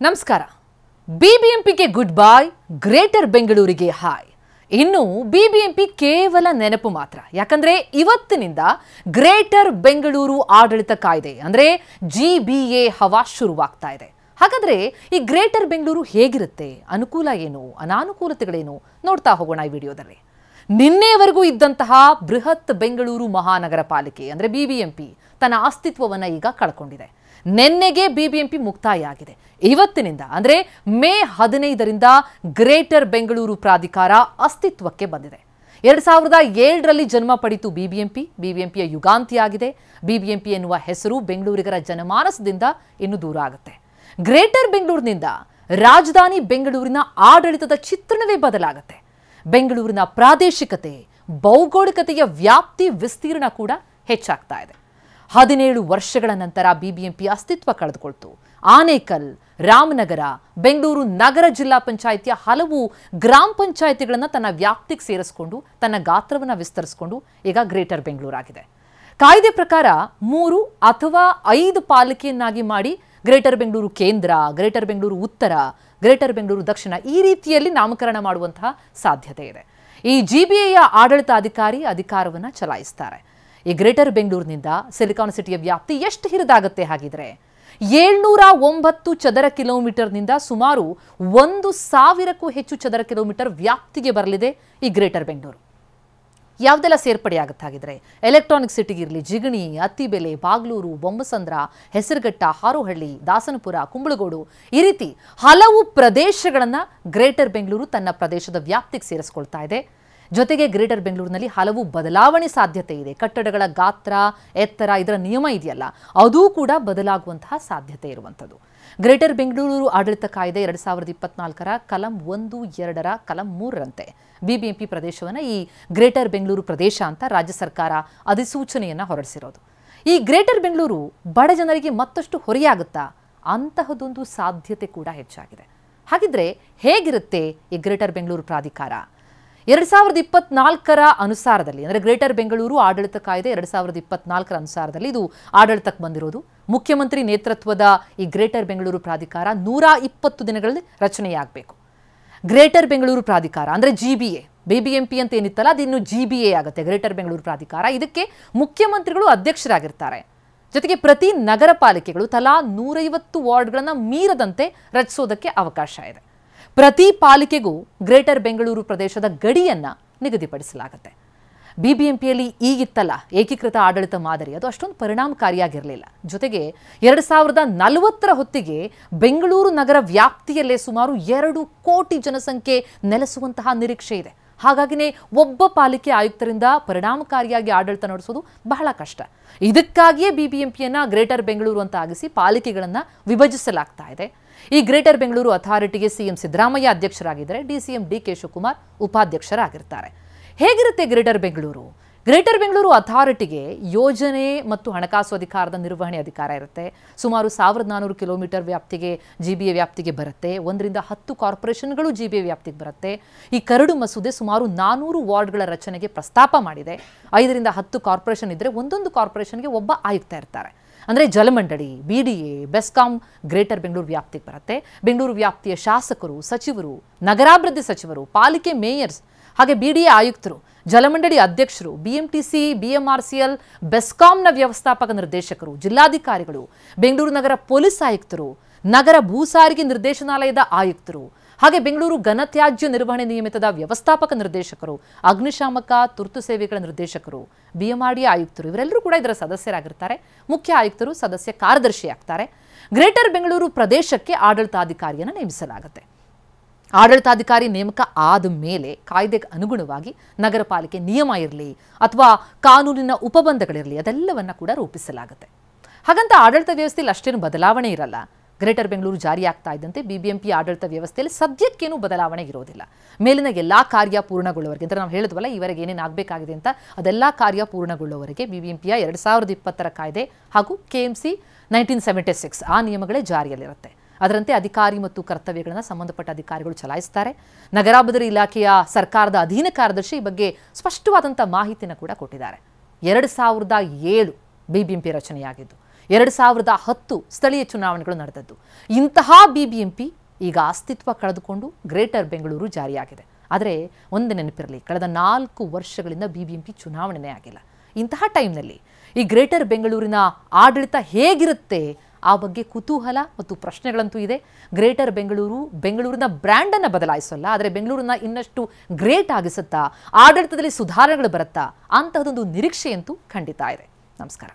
ನಮಸ್ಕಾರ. ಬಿಬಿಎಂಪಿಗೆ good bye, greater ಬೆಂಗಳೂರಿಗೆ ಹಾಯ್. ಇನ್ನು ಬಿಬಿಎಂಪಿ ಕೇವಲ ನೆನಪು ಮಾತ್ರ. ಯಾಕಂದ್ರೆ ಇವತ್ತಿನಿಂದ ಗ್ರೇಟರ್ ಬೆಂಗಳೂರು ಆಡಳಿತ ಕಾಯ್ದೆ ಅಂದ್ರೆ ಜಿಬಿಎ ಹವಾ ಶುರುವಾಗ್ತಾ ಇದೆ. ಹಾಗಾದ್ರೆ ಈ ಗ್ರೇಟರ್ ಬೆಂಗಳೂರು ಹೇಗಿರುತ್ತೆ, ಅನುಕೂಲ ಏನು, ಅನಾನುಕೂಲತೆಗಳೇನು ನೋಡ್ತಾ ಹೋಗೋಣ ಈ ವಿಡಿಯೋದಲ್ಲಿ. ನಿನ್ನೆವರೆಗೂ ಇದ್ದಂತಹ ಬೃಹತ್ ಬೆಂಗಳೂರು ಮಹಾನಗರ ಪಾಲಿಕೆ ಅಂದ್ರೆ ಬಿಬಿಎಂಪಿ ತನ್ನ ಅಸ್ತಿತ್ವವನ್ನ ಈಗ ಕಳ್ಕೊಂಡಿದೆ. ನಿನ್ನೆಗೆ ಬಿಬಿಎಂಪಿ ಮುಕ್ತಾಯ ಆಗಿದೆ. ಇವತ್ತಿನಿಂದ ಅಂದ್ರೆ ಮೇ 15ರಿಂದ ಗ್ರೇಟರ್ ಬೆಂಗಳೂರು ಪ್ರಾಧಿಕಾರ ಅಸ್ತಿತ್ವಕ್ಕೆ ಬಂದಿದೆ. 2007ರಲ್ಲಿ ಜನ್ಮ ಪಡೆಯಿತು ಬಿಬಿಎಂಪಿಯ ಯುಗಾಂತಿ ಆಗಿದೆ. ಬಿಬಿಎಂಪಿ ಎನ್ನುವ ಹೆಸರು ಬೆಂಗಳೂರಿಗರ ಜನಮಾನಸದಿಂದ ಇನ್ನು ದೂರ ಆಗುತ್ತೆ. ಗ್ರೇಟರ್ ಬೆಂಗಳೂರಿನಿಂದ ರಾಜಧಾನಿ ಬೆಂಗಳೂರಿನ ಆಡಳಿತದ ಚಿತ್ರಣವೇ ಬದಲಾಗುತ್ತೆ. ಬೆಂಗಳೂರಿನ ಪ್ರಾದೇಶಿಕತೆ, ಭೌಗೋಳಿಕತೆಯ ವ್ಯಾಪ್ತಿ ವಿಸ್ತೀರ್ಣ ಕೂಡ ಹೆಚ್ಚಾಗ್ತಾ ಇದೆ. 17 ವರ್ಷಗಳ ನಂತರ ಬಿಬಿಎಂಪಿ ಅಸ್ತಿತ್ವ ಕಳೆದುಕೊಳ್ತು. ಆನೇಕಲ್, ರಾಮನಗರ, ಬೆಂಗಳೂರು ನಗರ ಜಿಲ್ಲಾ ಪಂಚಾಯಿತಿಯ ಹಲವು ಗ್ರಾಮ ಪಂಚಾಯಿತಿಗಳನ್ನು ತನ್ನ ವ್ಯಾಪ್ತಿಗೆ ಸೇರಿಸಿಕೊಂಡು ತನ್ನ ಗಾತ್ರವನ್ನು ವಿಸ್ತರಿಸಿಕೊಂಡು ಈಗ ಗ್ರೇಟರ್ ಬೆಂಗಳೂರು ಆಗಿದೆ. ಕಾಯ್ದೆ ಪ್ರಕಾರ 3 ಅಥವಾ 5 ಪಾಲಿಕೆಯನ್ನಾಗಿ ಮಾಡಿ ಗ್ರೇಟರ್ ಬೆಂಗಳೂರು ಕೇಂದ್ರ, ಗ್ರೇಟರ್ ಬೆಂಗಳೂರು ಉತ್ತರ, ಗ್ರೇಟರ್ ಬೆಂಗಳೂರು ದಕ್ಷಿಣ ಈ ರೀತಿಯಲ್ಲಿ ನಾಮಕರಣ ಮಾಡುವಂತಹ ಸಾಧ್ಯತೆ ಇದೆ. ಈ ಜಿಬಿಎಯ ಆಡಳಿತಾಧಿಕಾರಿ ಅಧಿಕಾರವನ್ನು ಚಲಾಯಿಸ್ತಾರೆ. ಈ ಗ್ರೇಟರ್ ಬೆಂಗಳೂರಿನಿಂದ ಸಿಲಿಕಾನ್ ಸಿಟಿಯ ವ್ಯಾಪ್ತಿ ಎಷ್ಟು ಹಿರಿದಾಗುತ್ತೆ ಹಾಗಿದ್ರೆ 709 ಚದರ ಕಿಲೋಮೀಟರ್ನಿಂದ ಸುಮಾರು 1000ಕ್ಕೂ ಹೆಚ್ಚು ಚದರ ಕಿಲೋಮೀಟರ್ ವ್ಯಾಪ್ತಿಗೆ ಬರಲಿದೆ ಈ ಗ್ರೇಟರ್ ಬೆಂಗಳೂರು. ಯಾವುದೆಲ್ಲ ಸೇರ್ಪಡೆ ಆಗುತ್ತೆ ಹಾಗಿದ್ರೆ, ಎಲೆಕ್ಟ್ರಾನಿಕ್ ಸಿಟಿಗಿರಲಿ, ಜಿಗಣಿ, ಅತ್ತಿಬೆಲೆ, ಬಾಗ್ಲೂರು, ಬೊಮ್ಮಸಂದ್ರ, ಹೆಸರುಘಟ್ಟ, ಹಾರೋಹಳ್ಳಿ, ದಾಸನಪುರ, ಕುಂಬಳಗೋಡು ಈ ರೀತಿ ಹಲವು ಪ್ರದೇಶಗಳನ್ನು ಗ್ರೇಟರ್ ಬೆಂಗಳೂರು ತನ್ನ ಪ್ರದೇಶದ ವ್ಯಾಪ್ತಿಗೆ ಸೇರಿಸ್ಕೊಳ್ತಾ ಇದೆ. ಜೊತೆಗೆ ಗ್ರೇಟರ್ ಬೆಂಗಳೂರಿನಲ್ಲಿ ಹಲವು ಬದಲಾವಣೆ ಸಾಧ್ಯತೆ ಇದೆ. ಕಟ್ಟಡಗಳ ಗಾತ್ರ, ಎತ್ತರ ಇದರ ನಿಯಮ ಇದೆಯಲ್ಲ ಅದೂ ಕೂಡ ಬದಲಾಗುವಂತಹ ಸಾಧ್ಯತೆ ಇರುವಂಥದ್ದು. ಗ್ರೇಟರ್ ಬೆಂಗಳೂರು ಆಡಳಿತ ಕಾಯ್ದೆ 2024ರ ಕಲಂ 1, 2ರ ಕಲಂ 3ರಂತೆ ಬಿಬಿಎಂಪಿ ಪ್ರದೇಶವನ್ನು ಈ ಗ್ರೇಟರ್ ಬೆಂಗಳೂರು ಪ್ರದೇಶ ಅಂತ ರಾಜ್ಯ ಸರ್ಕಾರ ಅಧಿಸೂಚನೆಯನ್ನು ಹೊರಡಿಸಿರೋದು. ಈ ಗ್ರೇಟರ್ ಬೆಂಗಳೂರು ಬಡ ಜನರಿಗೆ ಮತ್ತಷ್ಟು ಹೊರೆಯಾಗುತ್ತಾ ಅಂತಹದೊಂದು ಸಾಧ್ಯತೆ ಕೂಡ ಹೆಚ್ಚಾಗಿದೆ. ಹಾಗಿದ್ರೆ ಹೇಗಿರುತ್ತೆ ಈ ಗ್ರೇಟರ್ ಬೆಂಗಳೂರು ಪ್ರಾಧಿಕಾರ? 2024ರ ಅನುಸಾರದಲ್ಲಿ ಅಂದರೆ ಗ್ರೇಟರ್ ಬೆಂಗಳೂರು ಆಡಳಿತ ಕಾಯ್ದೆ 2024ರ ಅನುಸಾರದಲ್ಲಿ ಇದು ಆಡಳಿತಕ್ಕೆ ಬಂದಿರೋದು. ಮುಖ್ಯಮಂತ್ರಿ ನೇತೃತ್ವದ ಈ ಗ್ರೇಟರ್ ಬೆಂಗಳೂರು ಪ್ರಾಧಿಕಾರ 120 ದಿನಗಳಲ್ಲಿ ರಚನೆಯಾಗಬೇಕು. ಗ್ರೇಟರ್ ಬೆಂಗಳೂರು ಪ್ರಾಧಿಕಾರ ಅಂದರೆ ಜಿಬಿಎ, ಬಿಬಿಎಂಪಿ ಅಂತ ಏನಿತ್ತಲ್ಲ ಅದು ಇನ್ನು ಜಿಬಿಎ ಆಗುತ್ತೆ. ಗ್ರೇಟರ್ ಬೆಂಗಳೂರು ಪ್ರಾಧಿಕಾರ ಇದಕ್ಕೆ ಮುಖ್ಯಮಂತ್ರಿಗಳು ಅಧ್ಯಕ್ಷರಾಗಿರ್ತಾರೆ. ಜೊತೆಗೆ ಪ್ರತಿ ನಗರ ಪಾಲಿಕೆಗಳು ತಲಾ 150 ವಾರ್ಡ್ಗಳನ್ನು ಮೀರದಂತೆ ರಚಿಸೋದಕ್ಕೆ ಅವಕಾಶ ಇದೆ. ಪ್ರತಿ ಪಾಲಿಕೆಗೂ ಗ್ರೇಟರ್ ಬೆಂಗಳೂರು ಪ್ರದೇಶದ ಗಡಿಯನ್ನು ನಿಗದಿಪಡಿಸಲಾಗುತ್ತೆ. ಬಿಬಿಎಂಪಿಯಲ್ಲಿ ಈಗಿತ್ತಲ್ಲ ಏಕೀಕೃತ ಆಡಳಿತ ಮಾದರಿ, ಅದು ಅಷ್ಟೊಂದು ಪರಿಣಾಮಕಾರಿಯಾಗಿರಲಿಲ್ಲ. ಜೊತೆಗೆ 2040ರ ಹೊತ್ತಿಗೆ ಬೆಂಗಳೂರು ನಗರ ವ್ಯಾಪ್ತಿಯಲ್ಲೇ ಸುಮಾರು 2 ಕೋಟಿ ಜನಸಂಖ್ಯೆ ನೆಲೆಸುವಂತಹ ನಿರೀಕ್ಷೆ ಇದೆ. ಹಾಗಾಗಿನೇ ಒಬ್ಬ ಪಾಲಿಕೆ ಆಯುಕ್ತರಿಂದ ಪರಿಣಾಮಕಾರಿಯಾಗಿ ಆಡಳಿತ ನಡೆಸೋದು ಬಹಳ ಕಷ್ಟ. ಇದಕ್ಕಾಗಿಯೇ ಬಿಬಿಎಂಪಿಯನ್ನು ಗ್ರೇಟರ್ ಬೆಂಗಳೂರು ಅಂತ ಆಗಿಸಿ ಪಾಲಿಕೆಗಳನ್ನು ವಿಭಜಿಸಲಾಗ್ತಾ ಇದೆ. ಈ ಗ್ರೇಟರ್ ಬೆಂಗಳೂರು ಅಥಾರಿಟಿಗೆ ಸಿಎಂ ಸಿದ್ದರಾಮಯ್ಯ ಅಧ್ಯಕ್ಷರಾಗಿದ್ದರೆ ಡಿಸಿಎಂ ಡಿ.ಕೆ. ಶಿವಕುಮಾರ್ ಉಪಾಧ್ಯಕ್ಷರಾಗಿರ್ತಾರೆ. ಹೇಗಿರುತ್ತೆ ಗ್ರೇಟರ್ ಬೆಂಗಳೂರು? ಗ್ರೇಟರ್ ಬೆಂಗಳೂರು ಅಥಾರಿಟಿಗೆ ಯೋಜನೆ ಮತ್ತು ಹಣಕಾಸು ಅಧಿಕಾರದ ನಿರ್ವಹಣೆ ಅಧಿಕಾರ ಇರುತ್ತೆ. ಸುಮಾರು 1400 ಕಿಲೋಮೀಟರ್ ವ್ಯಾಪ್ತಿಗೆ ಜಿಬಿಎ ವ್ಯಾಪ್ತಿಗೆ ಬರುತ್ತೆ. 1ರಿಂದ 10 ಕಾರ್ಪೊರೇಷನ್ಗಳು ಜಿಬಿಎ ವ್ಯಾಪ್ತಿಗೆ ಬರುತ್ತೆ. ಈ ಕರಡು ಮಸೂದೆ ಸುಮಾರು 400 ವಾರ್ಡ್ಗಳ ರಚನೆಗೆ ಪ್ರಸ್ತಾಪ ಮಾಡಿದೆ. 5ರಿಂದ 10 ಕಾರ್ಪೊರೇಷನ್ ಇದ್ದರೆ ಒಂದೊಂದು ಕಾರ್ಪೊರೇಷನ್ಗೆ ಒಬ್ಬ ಆಯುಕ್ತ ಇರ್ತಾರೆ. ಅಂದರೆ ಜಲಮಂಡಳಿ, ಬಿಡಿಎ, ಬೆಸ್ಕಾಂ ಗ್ರೇಟರ್ ಬೆಂಗಳೂರು ವ್ಯಾಪ್ತಿಗೆ ಬರುತ್ತೆ. ಬೆಂಗಳೂರು ವ್ಯಾಪ್ತಿಯ ಶಾಸಕರು, ಸಚಿವರು, ನಗರಾಭಿವೃದ್ಧಿ ಸಚಿವರು, ಪಾಲಿಕೆ ಮೇಯರ್ಸ್, ಹಾಗೆ ಬಿಡಿಎ ಆಯುಕ್ತರು, ಜಲಮಂಡಳಿ ಅಧ್ಯಕ್ಷರು, ಬಿಎಂಟಿಸಿ, ಬಿಎಂಆರ್ಸಿಎಲ್, ಬೆಸ್ಕಾಂನ ವ್ಯವಸ್ಥಾಪಕ ನಿರ್ದೇಶಕರು, ಜಿಲ್ಲಾಧಿಕಾರಿಗಳು, ಬೆಂಗಳೂರು ನಗರ ಪೊಲೀಸ್ ಆಯುಕ್ತರು, ನಗರ ಭೂ ಸಾರಿಗೆ ನಿರ್ದೇಶನಾಲಯದ ಆಯುಕ್ತರು, ಹಾಗೆ ಬೆಂಗಳೂರು ಘನತ್ಯಾಜ್ಯ ನಿರ್ವಹಣೆ ನಿಯಮಿತದ ವ್ಯವಸ್ಥಾಪಕ ನಿರ್ದೇಶಕರು, ಅಗ್ನಿಶಾಮಕ ತುರ್ತು ಸೇವೆಗಳ ನಿರ್ದೇಶಕರು, ಬಿಎಂಆರ್ಡಿ ಆಯುಕ್ತರು ಇವರೆಲ್ಲರೂ ಕೂಡ ಇದರ ಸದಸ್ಯರಾಗಿರ್ತಾರೆ. ಮುಖ್ಯ ಆಯುಕ್ತರು ಸದಸ್ಯ ಕಾರ್ಯದರ್ಶಿ ಆಗ್ತಾರೆ. ಗ್ರೇಟರ್ ಬೆಂಗಳೂರು ಪ್ರದೇಶಕ್ಕೆ ಆಡಳಿತಾಧಿಕಾರಿಯನ್ನು ನೇಮಿಸಲಾಗುತ್ತೆ. ಆಡಳಿತಾಧಿಕಾರಿ ನೇಮಕ ಆದ ಮೇಲೆ ಕಾಯ್ದೆಗೆ ಅನುಗುಣವಾಗಿ ನಗರ ಪಾಲಿಕೆ ನಿಯಮ ಇರಲಿ ಅಥವಾ ಕಾನೂನಿನ ಉಪಬಂಧಗಳಿರಲಿ ಅದೆಲ್ಲವನ್ನ ಕೂಡ ರೂಪಿಸಲಾಗುತ್ತೆ. ಹಾಗಂತ ಆಡಳಿತ ವ್ಯವಸ್ಥೆಯಲ್ಲಿ ಅಷ್ಟೇನು ಬದಲಾವಣೆ ಇರಲ್ಲ. ಗ್ರೇಟರ್ ಬೆಂಗಳೂರು ಜಾರಿಯಾಗ್ತಾ ಇದ್ದಂತೆ ಬಿಬಿಎಂಪಿ ಆಡಳಿತ ವ್ಯವಸ್ಥೆಯಲ್ಲಿ ಸದ್ಯಕ್ಕೇನು ಬದಲಾವಣೆ ಇರೋದಿಲ್ಲ. ಮೇಲಿನ ಎಲ್ಲ ಕಾರ್ಯ ಪೂರ್ಣಗೊಳ್ಳುವವರೆಗೆ ಅಂದರೆ ನಾವು ಹೇಳಿದ್ವಲ್ಲ ಈವರೆಗೆ ಏನೇನು ಆಗಬೇಕಾಗಿದೆ ಅಂತ ಅದೆಲ್ಲ ಕಾರ್ಯ ಪೂರ್ಣಗೊಳ್ಳುವವರೆಗೆ ಬಿಬಿಎಂಪಿಯ 2020ರ ಕಾಯ್ದೆ ಹಾಗೂ ಕೆಎಂಸಿ 1976 ಆ ನಿಯಮಗಳೇ ಜಾರಿಯಲ್ಲಿರುತ್ತೆ. ಅದರಂತೆ ಅಧಿಕಾರಿ ಮತ್ತು ಕರ್ತವ್ಯಗಳನ್ನು ಸಂಬಂಧಪಟ್ಟ ಅಧಿಕಾರಿಗಳು ಚಲಾಯಿಸ್ತಾರೆ. ನಗರಾಭಿವೃದ್ಧಿ ಇಲಾಖೆಯ ಸರ್ಕಾರದ ಅಧೀನ ಕಾರ್ಯದರ್ಶಿ ಈ ಬಗ್ಗೆ ಸ್ಪಷ್ಟವಾದಂಥ ಮಾಹಿತಿಯನ್ನು ಕೂಡ ಕೊಟ್ಟಿದ್ದಾರೆ. 2007 ಬಿಬಿಎಂಪಿ ರಚನೆಯಾಗಿದ್ದು 2010 ಸ್ಥಳೀಯ ಚುನಾವಣೆಗಳು ನಡೆದದ್ದು. ಇಂತಹ BBMP ಈಗ ಅಸ್ತಿತ್ವ ಕಳೆದುಕೊಂಡು ಗ್ರೇಟರ್ ಬೆಂಗಳೂರು ಜಾರಿಯಾಗಿದೆ. ಆದರೆ ಒಂದು ನೆನಪಿರಲಿ, ಕಳೆದ 4 ವರ್ಷಗಳಿಂದ BBMP ಚುನಾವಣೆನೇ ಆಗಿಲ್ಲ. ಇಂತಹ ಟೈಮ್ನಲ್ಲಿ ಈ ಗ್ರೇಟರ್ ಬೆಂಗಳೂರಿನ ಆಡಳಿತ ಹೇಗಿರುತ್ತೆ ಆ ಬಗ್ಗೆ ಕುತೂಹಲ ಮತ್ತು ಪ್ರಶ್ನೆಗಳಂತೂ ಇದೆ. ಗ್ರೇಟರ್ ಬೆಂಗಳೂರಿನ ಬ್ರ್ಯಾಂಡನ್ನು ಬದಲಾಯಿಸಲ್ಲ, ಆದರೆ ಬೆಂಗಳೂರನ್ನ ಇನ್ನಷ್ಟು ಗ್ರೇಟ್ ಆಗಿಸುತ್ತಾ, ಆಡಳಿತದಲ್ಲಿ ಸುಧಾರಣೆಗಳು ಬರುತ್ತಾ ಅಂತಹದೊಂದು ನಿರೀಕ್ಷೆಯಂತೂ ಖಂಡಿತ ಇದೆ. ನಮಸ್ಕಾರ.